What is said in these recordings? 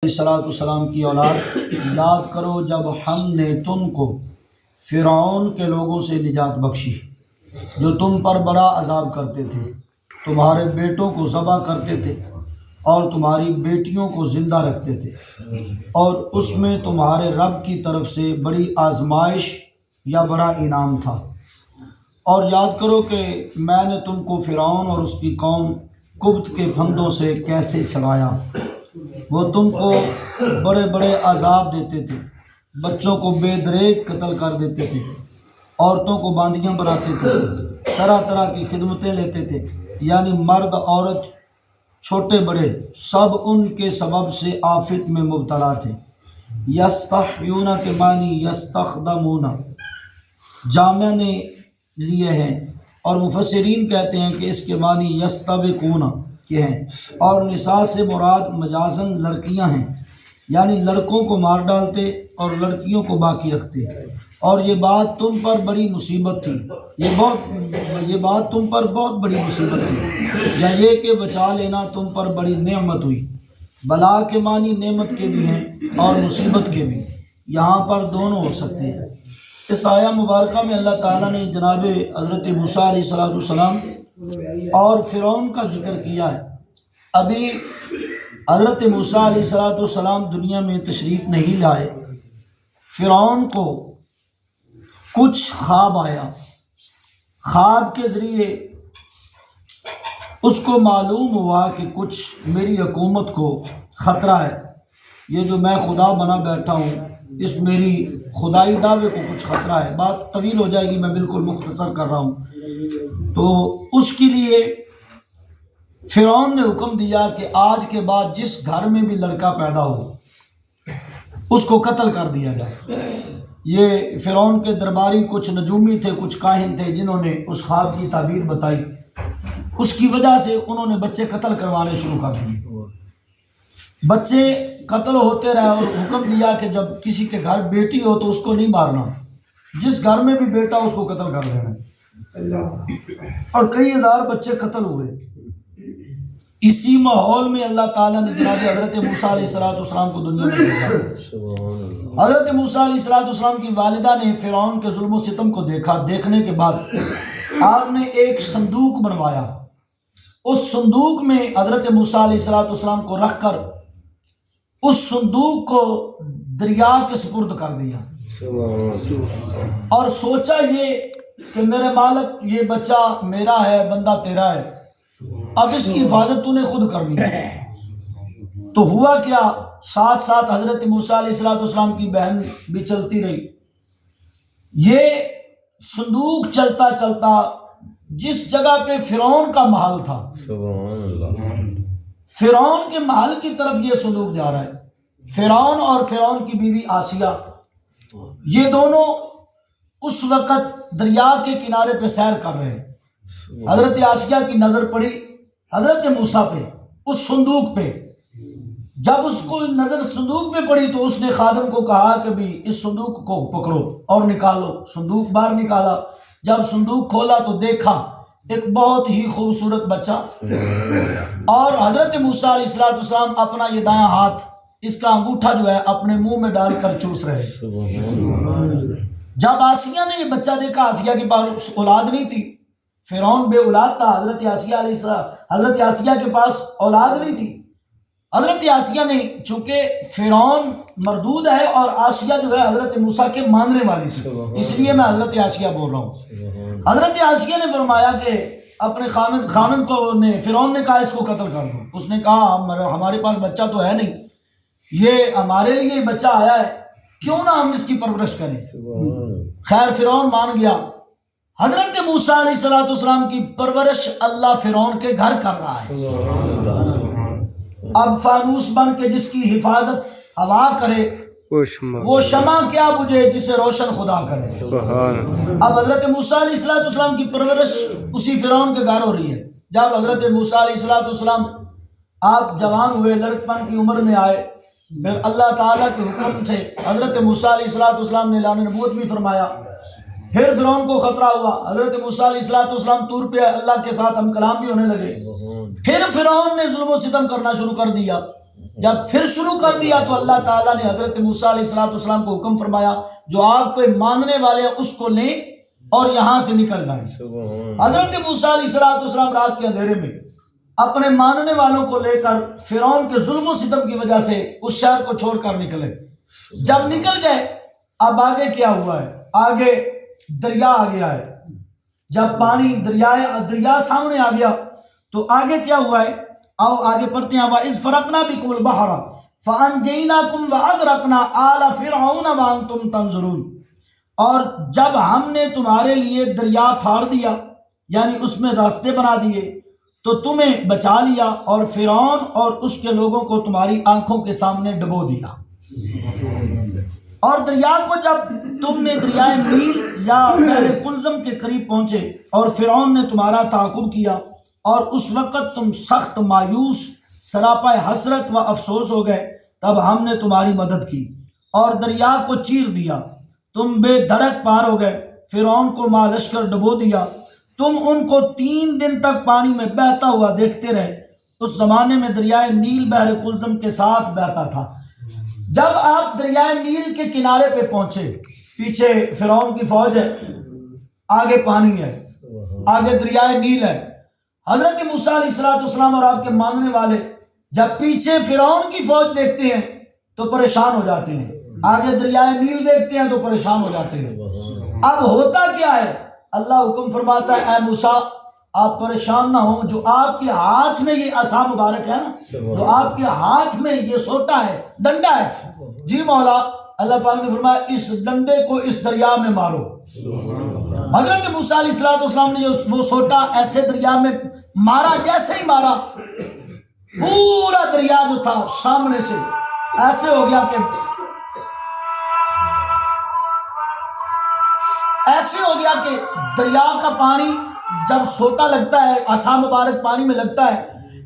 السلام کی اولاد، یاد کرو جب ہم نے تم کو فرعون کے لوگوں سے نجات بخشی جو تم پر بڑا عذاب کرتے تھے، تمہارے بیٹوں کو ذبح کرتے تھے اور تمہاری بیٹیوں کو زندہ رکھتے تھے، اور اس میں تمہارے رب کی طرف سے بڑی آزمائش یا بڑا انعام تھا۔ اور یاد کرو کہ میں نے تم کو فرعون اور اس کی قوم قبط کے پھندوں سے کیسے چھڑایا۔ وہ تم کو بڑے بڑے عذاب دیتے تھے، بچوں کو بے دریغ قتل کر دیتے تھے، عورتوں کو باندیاں بناتے تھے، طرح طرح کی خدمتیں لیتے تھے، یعنی مرد عورت چھوٹے بڑے سب ان کے سبب سے آفت میں مبتلا تھے۔ یستحیون کے معنی یستخدمون جامع نے لیے ہیں، اور مفسرین کہتے ہیں کہ اس کے معنی یستبقون کے ہیں، اور نساء سے مراد مجازن لڑکیاں ہیں، یعنی لڑکوں کو مار ڈالتے اور لڑکیوں کو باقی رکھتے، اور یہ بات تم پر بڑی مصیبت تھی، یہ بات تم پر بہت بڑی مصیبت تھی، یا یہ کہ بچا لینا تم پر بڑی نعمت ہوئی۔ بلا کے معنی نعمت کے بھی ہیں اور مصیبت کے بھی، یہاں پر دونوں ہو سکتے ہیں۔ اس آیہ مبارکہ میں اللہ تعالیٰ نے جناب حضرت موسیٰ علیہ السلام اور فرعون کا ذکر کیا ہے۔ ابھی حضرت موسیٰ علیہ السلام دنیا میں تشریف نہیں لائے، فرعون کو کچھ خواب آیا، خواب کے ذریعے اس کو معلوم ہوا کہ کچھ میری حکومت کو خطرہ ہے، یہ جو میں خدا بنا بیٹھا ہوں اس میری خدائی دعوے کو کچھ خطرہ ہے۔ بات طویل ہو جائے گی، میں بالکل مختصر کر رہا ہوں۔ تو اس کے لیے فرعون نے حکم دیا کہ آج کے بعد جس گھر میں بھی لڑکا پیدا ہو اس کو قتل کر دیا جائے۔ یہ فرعون کے درباری کچھ نجومی تھے، کچھ کاہن تھے، جنہوں نے اس خواب کی تعبیر بتائی، اس کی وجہ سے انہوں نے بچے قتل کروانے شروع کر دیے۔ بچے قتل ہوتے رہے اور حکم دیا کہ جب کسی کے گھر بیٹی ہو تو اس کو نہیں مارنا، جس گھر میں بھی بیٹا اس کو قتل کر دینا، اور کئی ہزار بچے قتل ہوئے۔ اسی ماحول میں اللہ تعالیٰ نے جناب حضرت موسیٰ علیہ السلام کو دنیا میں بھیجا۔ حضرت موسیٰ علیہ السلام کی والدہ نے فرعون کے ظلم و ستم کو دیکھا، دیکھنے کے بعد آپ نے ایک صندوق بنوایا، اس صندوق میں حضرت موسیٰ علیہ السلام کو رکھ کر اس صندوق کو دریا کے سپرد کر دیا، اور سوچا یہ کہ میرے مالک یہ بچہ میرا ہے، بندہ تیرا ہے، اب اس کی حفاظت تو نے خود کرنی ہے۔ تو ہوا کیا، ساتھ ساتھ حضرت موسیٰ علیہ السلام کی بہن بھی چلتی رہی۔ یہ صندوق چلتا چلتا جس جگہ پہ فرعون کا محل تھا، فرعون کے محل کی طرف یہ صندوق جا رہا ہے۔ فرعون اور فرعون کی بیوی آسیہ، یہ دونوں اس وقت دریا کے کنارے پہ سیر کر رہے ہیں۔ حضرت آسیہ کی نظر پڑی حضرت موسیٰ پہ، اس صندوق پہ۔ جب اس کو نظر صندوق پہ پڑی تو اس نے خادم کو کہا کہ بھی اس صندوق کو پکڑو اور نکالو۔ صندوق باہر نکالا، جب صندوق کھولا تو دیکھا ایک بہت ہی خوبصورت بچہ، اور حضرت موسیٰ علیہ السلام اپنا یہ دایاں ہاتھ، اس کا انگوٹھا جو ہے اپنے منہ میں ڈال کر چوس رہے۔ جب آسیہ نے یہ بچہ دیکھا، آسیہ کے پاس اولاد نہیں تھی، فرعون بے اولاد تھا، حضرت آسیہ کے پاس اولاد نہیں تھی۔ حضرت آسیہ نے، چونکہ فرعون مردود ہے اور آسیہ جو ہے حضرت موسیٰ کے ماننے والی تھی، اس لیے میں حضرت آسیہ بول رہا ہوں۔ حضرت آسیہ نے فرمایا کہ اپنے خامن کو فرعون نے کہا اس کو قتل کر دو۔ اس نے کہا ہمارے پاس بچہ تو ہے نہیں، یہ ہمارے لیے بچہ آیا ہے، کیوں نہ ہم اس کی پرورش کریں۔ خیر فرعون مان گیا۔ حضرت موسیٰ علیہ السلام کی پرورش اللہ فرعون کے گھر کر رہا ہے۔ اب فانوس بن کے جس کی حفاظت ہوا کرے وہ شمع کیا بجھے جسے روشن خدا کرے۔ اب حضرت موسیٰ علیہ السلام کی پرورش اسی فرعون کے گھر ہو رہی ہے۔ جب حضرت موسیٰ علیہ السلام آپ جوان ہوئے، لڑکپن کی عمر میں آئے، پھر اللہ تعالیٰ کے حکم سے حضرت موسیٰ علیہ السلام نے اعلان نبوت بھی فرمایا۔ پھر فرعون کو خطرہ ہوا، حضرت موسیٰ علیہ السلام طور پہ اللہ کے ساتھ ہم کلام بھی ہونے لگے۔ پھر فرعون نے ظلم و ستم کرنا شروع کر دیا، جب پھر شروع کر دیا تو اللہ تعالیٰ نے حضرت موسیٰ علیہ السلام کو حکم فرمایا جو آپ کو ماننے والے ہیں اس کو لیں اور یہاں سے نکل جائیں۔ حضرت موسیٰ علیہ السلام رات کے اندھیرے میں اپنے ماننے والوں کو لے کر فرعون کے ظلم و ستم کی وجہ سے اس شہر کو چھوڑ کر نکلے۔ جب نکل گئے اب آگے کیا ہوا ہے؟ آگے دریا آ گیا ہے۔ جب پانی دریا سامنے آ گیا تو آگے کیا ہوا ہے؟ آؤ آگے پڑھتے ہیں۔ وَإِذْ فَرَقْنَا بِكُمُ الْبَحْرَ فَأَنْجَيْنَاكُمْ وَأَغْرَقْنَا آلَ فِرْعَوْنَ وَأَنْتُمْ تَنظُرُونَ، اور جب ہم نے تمہارے لیے دریا پھاڑ دیا یعنی اس میں راستے بنا دیے تو تمہیں بچا لیا اور فرعون اور اس کے لوگوں کو تمہاری آنکھوں کے سامنے ڈبو دیا۔ اور دریا کو جب تم نے دریائے نیل یا بحر قلزم کے قریب پہنچے اور فرعون نے تمہارا تعاقب کیا اور اس وقت تم سخت مایوس سراپا حسرت و افسوس ہو گئے، تب ہم نے تمہاری مدد کی اور دریا کو چیر دیا، تم بے دھڑک پار ہو گئے، فرعون کو مع لشکر ڈبو دیا، تم ان کو 3 دن تک پانی میں بہتا ہوا دیکھتے رہے۔ اس زمانے میں دریائے نیل بحر قلزم کے ساتھ بہتا تھا۔ جب آپ دریائے نیل کے کنارے پہ پہنچے، پیچھے فرعون کی فوج ہے، آگے پانی ہے، آگے دریائے نیل ہے۔ حضرت موسیٰ علیہ السلام اور آپ کے ماننے والے جب پیچھے فرعون کی فوج دیکھتے ہیں تو پریشان ہو جاتے ہیں، آگے دریائے نیل دیکھتے ہیں تو پریشان ہو جاتے ہیں۔ اب ہوتا کیا ہے؟ اللہ حکم فرماتا ہے اے موسیٰ آپ پریشان نہ ہوں، جو آپ کے ہاتھ میں یہ عصا مبارک ہے نا، جو آپ کے ہاتھ میں یہ سوٹا ہے، ڈنڈا ہے، جی مولا، اللہ پاک نے فرمایا اس ڈنڈے کو اس دریا میں مارو۔ حضرت موسیٰ علیہ السلام نے وہ سوٹا ایسے دریا میں مارا، جیسے ہی مارا پورا دریا جو تھا سامنے سے ایسے ہو گیا کہ دریا کا پانی جب سوٹا لگتا ہے، عصا مبارک پانی میں لگتا ہے،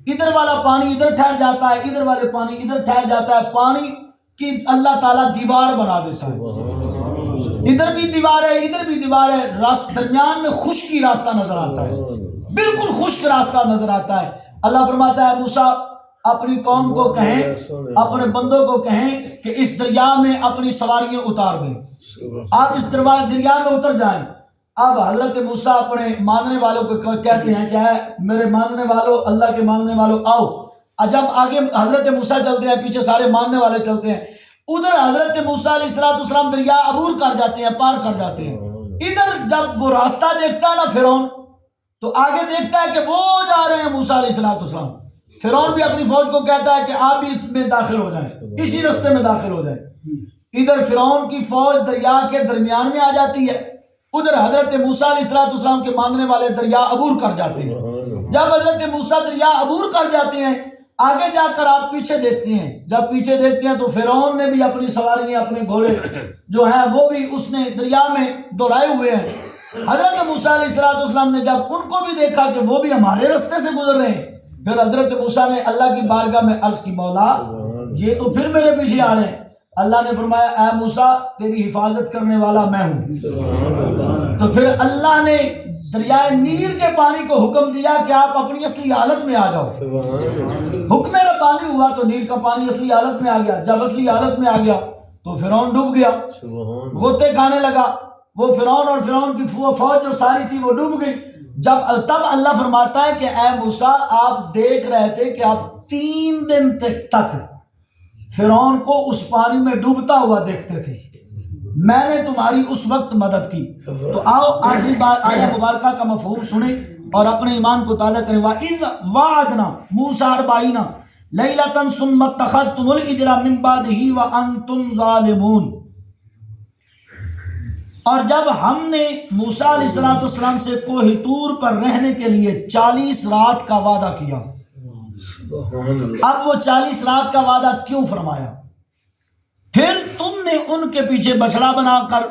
ادھر والا پانی ادھر ٹھہر جاتا ہے، ادھر والے پانی ادھر ٹھہر جاتا ہے، پانی کی اللہ تعالیٰ دیوار بنا دیتا ہے، ادھر بھی دیوار ہے ادھر بھی دیوار ہے، درمیان میں خشکی راستہ نظر آتا ہے، بالکل خشک راستہ نظر آتا ہے۔ اللہ فرماتا ہے موسیٰ اپنی قوم کو کہیں، اپنے بندوں کو کہیں کہ اس دریا میں اپنی سواریاں اتار دیں، آپ اس دریا میں اتر جائیں۔ اب حضرت موسیٰ اپنے ماننے والوں کو کہتے ہیں کیا ہے؟ میرے ماننے والوں، اللہ کے ماننے والوں آؤ۔ جب آگے حضرت موسیٰ چلتے ہیں، پیچھے سارے ماننے والے چلتے ہیں، ادھر حضرت موسیٰ علیہ السلام دریا عبور کر جاتے ہیں، پار کر جاتے ہیں۔ ادھر جب وہ راستہ دیکھتا ہے نا فرعون، تو آگے دیکھتا ہے کہ وہ جا رہے ہیں موسیٰ علیہ السلام۔ فرعون بھی اپنی فوج کو کہتا ہے کہ آپ بھی اس میں داخل ہو جائیں، اسی راستے میں داخل ہو جائیں۔ ادھر فرعون کی فوج دریا کے درمیان میں آ جاتی ہے، ادھر حضرت موسیٰ علیہ السلام کے ماننے والے دریا عبور کر جاتے ہیں۔ جب حضرت موسیٰ دریا عبور کر جاتے ہیں، آگے جا کر آپ پیچھے دیکھتے ہیں، جب پیچھے دیکھتے ہیں تو فرعون نے بھی اپنی سواریاں، اپنے گھوڑے جو ہیں وہ بھی اس نے دریا میں دوڑائے ہوئے ہیں۔ حضرت موسیٰ علیہ السلام نے جب ان کو بھی دیکھا کہ وہ بھی ہمارے راستے سے گزر رہے ہیں، پھر حضرت موسیٰ نے اللہ کی بارگاہ میں عرض کی مولا یہ تو پھر میرے پیچھے آ رہے ہیں۔ اللہ نے فرمایا اے موسیٰ تیری حفاظت کرنے والا میں ہوں۔ تو پھر اللہ نے دریائے نیل کے پانی کو حکم دیا کہ آپ اپنی اصلی حالت میں آ جاؤ۔ حکم ربانی ہوا تو نیل کا پانی اصلی حالت میں آ گیا۔ جب اصلی حالت میں آ گیا تو فرعون ڈوب گیا، غوطے کھانے لگا، وہ فرعون اور فرعون کی فوج جو ساری تھی وہ ڈوب گئی۔ تب اللہ فرماتا ہے کہ اے موسیٰ آپ دیکھ رہے تھے کہ آپ 3 دن تک فرعون کو اس پانی میں ڈوبتا ہوا دیکھتے تھے، میں نے تمہاری اس وقت مدد کی۔ تو آؤ آخری بار آیت مبارکہ کا مفہوم سنیں اور اپنے ایمان کو تازہ کریں۔ وَإِذْ وَعَدْنَا مُوسَىٰ 40 لَيْلَةً ثُمَّ اتَّخَذْتُمُ الْعِجْلَ مِن بَعْدِهِ وَأَنْتُمْ ظَالِمُونَ، اور جب ہم نے موسیٰ علیہ السلام سے کوہ طور پر رہنے کے لیے 40 رات کا وعدہ کیا۔ اب وہ 40 رات کا وعدہ کیوں فرمایا؟ پھر تم نے ان کے پیچھے بچڑا بنا کر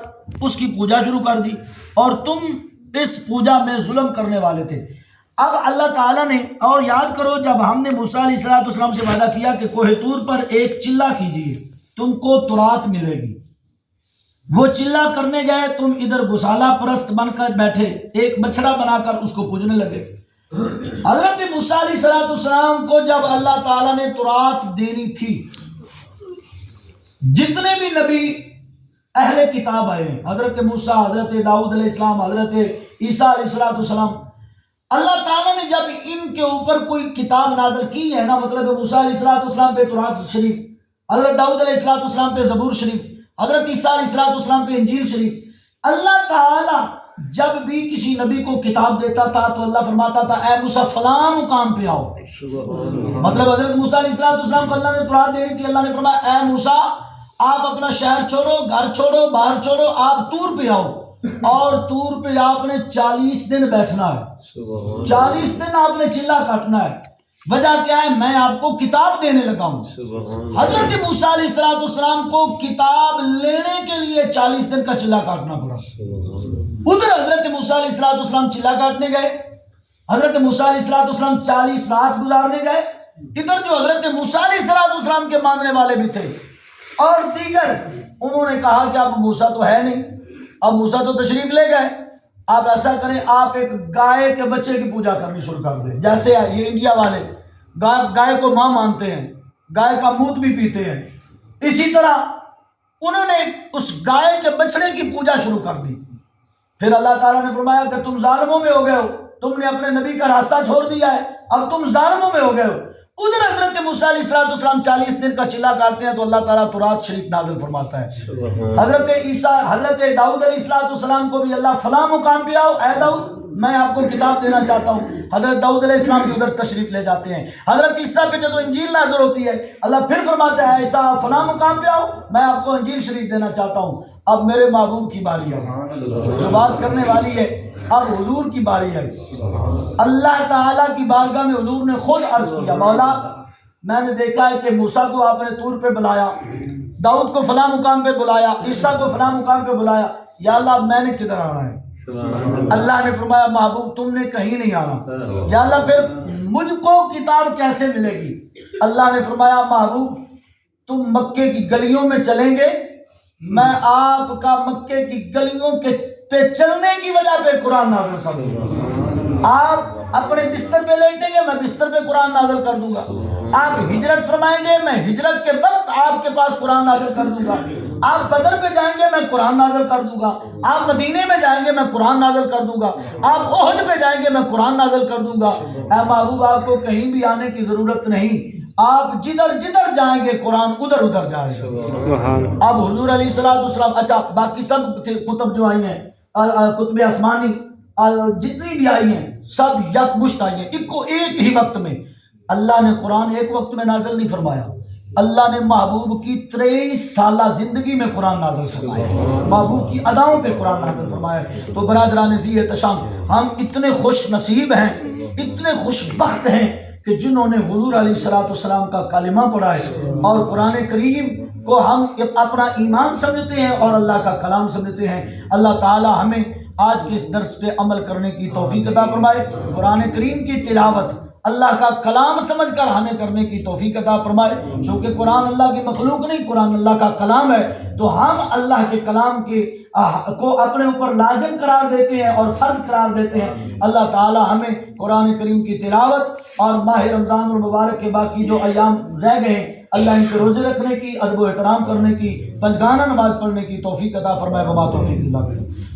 اس کی پوجا شروع کر دی اور تم اس پوجا میں ظلم کرنے والے تھے۔ اب اللہ تعالیٰ نے، اور یاد کرو جب ہم نے موسیٰ علیہ السلام سے وعدہ کیا کہ کوہ طور پر ایک چلہ کیجیے تم کو تورات ملے گی، وہ چلہ کرنے گئے، تم ادھر گسالہ پرست بن کر بیٹھے، ایک بچڑا بنا کر اس کو پوجنے لگے۔ حضرت موسیٰ علیہ السلام کو جب اللہ تعالیٰ نے تورات دینی تھی، جتنے بھی نبی اہل کتاب آئے ہیں، حضرت موسیٰ، حضرت داؤد علیہ السلام، حضرت عیسیٰ علیہ السلام، اللہ تعالیٰ نے جب ان کے اوپر کوئی کتاب نازل کی ہے نا، مطلب موسیٰ علیہ السلام پہ تورات شریف، حضرت داؤد علیہ السلام پہ زبور شریف، حضرت عیسیٰ علیہ السلام پہ انجیل شریف، اللہ تعالیٰ جب بھی کسی نبی کو کتاب دیتا تھا تو اللہ فرماتا تھا اے موسیٰ فلاں مقام پہ آؤ. مطلب حضرت موسیٰ علیہ السلام کو اللہ نے تورات دینی تھی، اللہ نے فرمایا اے موسیٰ آپ اپنا شہر چھوڑو، گھر چھوڑو، باہر چھوڑو، آپ طور پہ آؤ، اور طور پہ آپ نے 40 دن بیٹھنا ہے، 40 دن آپ نے چلا کاٹنا ہے. وجہ کیا ہے؟ میں آپ کو کتاب دینے لگا ہوں. حضرت موسیٰ علیہ السلام کو کتاب لینے کے لیے 40 دن کا چلا کاٹنا پڑا. ادھر حضرت موسیٰ علیہ السلام چلا کاٹنے گئے، حضرت موسیٰ علیہ السلام 40 رات گزارنے گئے. ادھر جو حضرت موسیٰ علیہ السلام کے ماننے والے بھی تھے اور دیگر، انہوں نے کہا کہ اب موسیٰ تو ہے نہیں، اب موسیٰ تو تشریف لے گئے، آپ ایسا کریں آپ ایک گائے کے بچے کی پوجا کرنی شروع کر دیں. جیسے یہ انڈیا والے گائے کو ماں مانتے ہیں، گائے کا مونت بھی پیتے ہیں، اسی طرح انہوں نے اس گائے کے بچڑے کی پوجا شروع کر دی. پھر اللہ تعالیٰ نے فرمایا کہ تم ظالموں میں ہو گئے ہو، تم نے اپنے نبی کا راستہ چھوڑ دیا ہے، اب تم ظالموں میں ہو گئے ہو. ادھر حضرت موسیٰ علیہ السلام 40 دن کا چلا کاٹتے ہیں تو اللہ تعالیٰ تورات شریف نازل فرماتا ہے. حضرت داؤد علیہ السلام کو بھی اللہ فلاں مقام پہ آؤ اے داؤد میں آپ کو کتاب دینا چاہتا ہوں. حضرت داؤد علیہ السلام بھی ادھر تشریف لے جاتے ہیں. حضرت عیسیٰ پہ جب انجیل نازل ہوتی ہے اللہ پھر فرماتا ہے عیسیٰ فلاں مقام پہ آؤ میں آپ کو انجیل شریف دینا چاہتا ہوں. اب میرے محبوب کی باری ہے، جو بات کرنے والی ہے اب حضور کی باری ہے. اللہ تعالیٰ کی بارگاہ میں حضور نے خود عرض کیا مولا میں نے دیکھا ہے کہ موسیٰ کو آپ نے طور پہ بلایا، داؤد کو فلاں مقام پہ بلایا، عیسیٰ کو فلاں مقام پہ بلایا، یا اللہ میں نے کدھر آنا ہے؟ اللہ نے فرمایا محبوب تم نے کہیں نہیں آنا. یا اللہ پھر مجھ کو کتاب کیسے ملے گی؟ اللہ نے فرمایا محبوب تم مکے کی گلیوں میں چلیں گے، میں آپ کا مکے کی گلیوں کے پہ چلنے کی وجہ پہ قرآن نازل کر دوں گا. آپ اپنے بستر پہ لیٹیں گے میں بستر پہ قرآن نازل کر دوں گا. آپ ہجرت فرمائیں گے میں ہجرت کے وقت آپ کے پاس قرآن نازل کر دوں گا. آپ بدر پہ جائیں گے میں قرآن نازل کر دوں گا. آپ مدینے میں جائیں گے میں قرآن نازل کر دوں گا. آپ احد پہ جائیں گے میں قرآن نازل کر دوں گا. اے محبوب آپ کو کہیں بھی آنے کی ضرورت نہیں، آپ جدھر جدھر جائیں گے قرآن ادھر ادھر جائیں گے. اب حضور علیہ السلام اچھا باقی سب کتب جو آئی ہیں کتب آسمانی جتنی بھی آئی ہیں سب یک مشت آئی ہیں، ایک ہی وقت میں. اللہ نے قرآن ایک وقت میں نازل نہیں فرمایا، اللہ نے محبوب کی 23 سالہ زندگی میں قرآن نازل فرمایا، محبوب کی اداؤں پہ قرآن نازل فرمایا. تو برادران ذی احتشام ہم اتنے خوش نصیب ہیں، اتنے خوش بخت ہیں کہ جنہوں نے حضور علیہ السلام کا کلمہ پڑھا ہے اور قرآن کریم کو ہم اپنا ایمان سمجھتے ہیں اور اللہ کا کلام سمجھتے ہیں. اللہ تعالی ہمیں آج کے اس درس پہ عمل کرنے کی توفیق عطا فرمائے. قرآن کریم کی تلاوت اللہ کا کلام سمجھ کر ہمیں کرنے کی توفیق عطا فرمائے. چونکہ قرآن اللہ کی مخلوق نہیں، قرآن اللہ کا کلام ہے، تو ہم اللہ کے کلام کو اپنے اوپر لازم قرار دیتے ہیں اور فرض قرار دیتے ہیں. اللہ تعالی ہمیں قرآن کریم کی تلاوت اور ماہ رمضان المبارک کے باقی جو ایام رہ گئے ہیں اللہ ان کے روزے رکھنے کی، ادب و احترام کرنے کی، پنجگانہ نماز پڑھنے کی توفیق عطا فرمائے. وما توفیق اللہ باللہ.